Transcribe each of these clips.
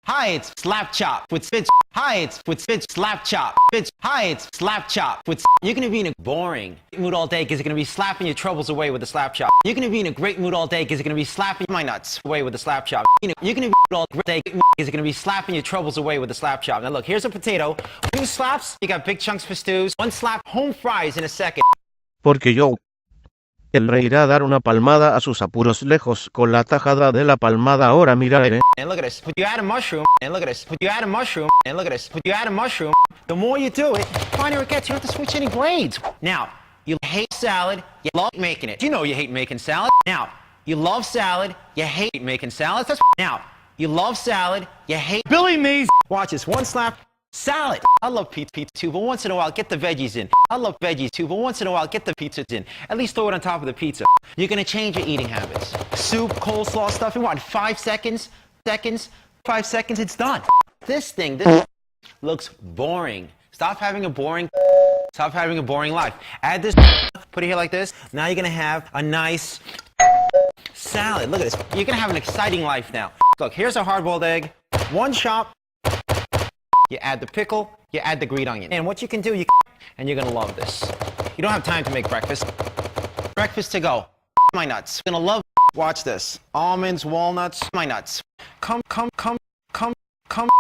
Hi, it's Slap Chop with Spitz. Hi, it's with Spitz Slap Chop. Spitz. Hi, it's Slap Chop with. You're gonna be in a boring mood all day because you're gonna be slapping your troubles away with the slap chop. You're gonna be in a great mood all day because you're gonna be slapping my nuts away with the slap chop. You're gonna be all day because you're gonna be slapping your troubles away with the slap chop. Now look, here's a potato. 2 slaps, you got big chunks for stews. 1 slap, home fries in a second. Porque yo. El rey irá a dar una palmada a sus apuros lejos con la tajada de la palmada ahora miraré. And look at this. Put you add a mushroom. And look at this. Put you add a mushroom. And look at this. Put you add a mushroom. The more you do it, the finer it gets. You don't have to switch any grades. Now, you hate salad. You love making it. You know you hate making salad. Now, you love salad. You hate making salads. Now, you love salad. You hate Billy Mays. Watch this. 1 slap. Salad. I love pizza too, but once in a while, get the veggies in. I love veggies too, but once in a while, get the pizzas in. At least throw it on top of the pizza. You're gonna change your eating habits. Soup, coleslaw, stuffing. What? 5 seconds? 5 seconds, it's done. This looks boring. Stop having a boring life. Add this, put it here like this. Now you're gonna have a nice salad. Look at this. You're gonna have an exciting life now. Look, here's a hard-boiled egg. 1 chop. You add the pickle, you add the green onion. And what you can do, and you're gonna love this. You don't have time to make breakfast. Breakfast to go. My nuts. You're gonna love. Watch this. Almonds, walnuts, my nuts. Come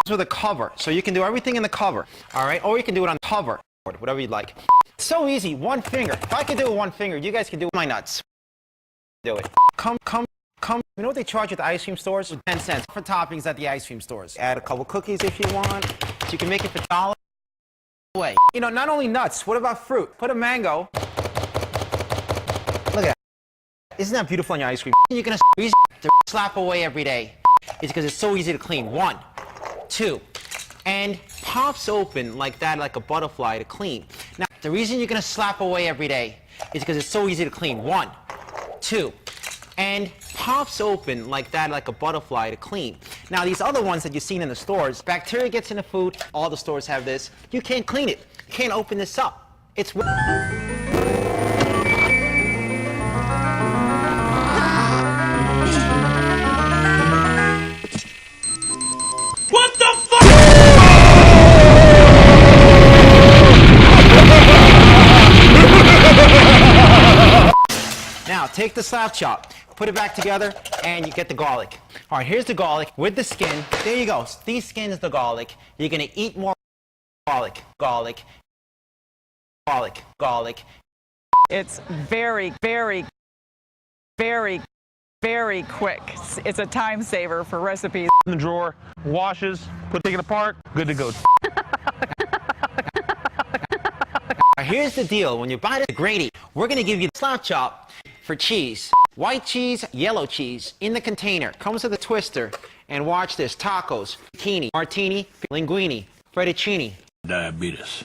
with a cover. So you can do everything in the cover. All right? Or you can do it on cover. Whatever you'd like. So easy. 1 finger. If I could do it 1 finger, you guys can do my nuts. Do it. Come. You know what they charge at the ice cream stores? 10 cents for toppings at the ice cream stores. Add a couple cookies if you want. So you can make it for $1 away. You know, not only nuts, what about fruit? Put a mango. Look at that. Isn't that beautiful on your ice cream? You're gonna squeeze to slap away every day. It's because it's so easy to clean. 1, 2, and pops open like that, like a butterfly to clean. Now, the reason you're gonna slap away every day is because it's so easy to clean. 1, 2, and pops open like that, like a butterfly to clean. Now, these other ones that you've seen in the stores, bacteria gets in the food. All the stores have this. You can't clean it. You can't open this up. It's What the fuck? Now, take the slap chop, put it back together, and you get the garlic. All right, here's the garlic with the skin. There you go. These skins the garlic. You're gonna eat more garlic. It's very, very, very, very quick. It's a time saver for recipes. In the drawer, washes, take it apart, good to go. Here's the deal. When you buy the Grady, we're gonna give you the slap chop for cheese. White cheese, yellow cheese in the container. Comes with a twister. And watch this. Tacos, zucchini, martini, linguine, fettuccine. Diabetes.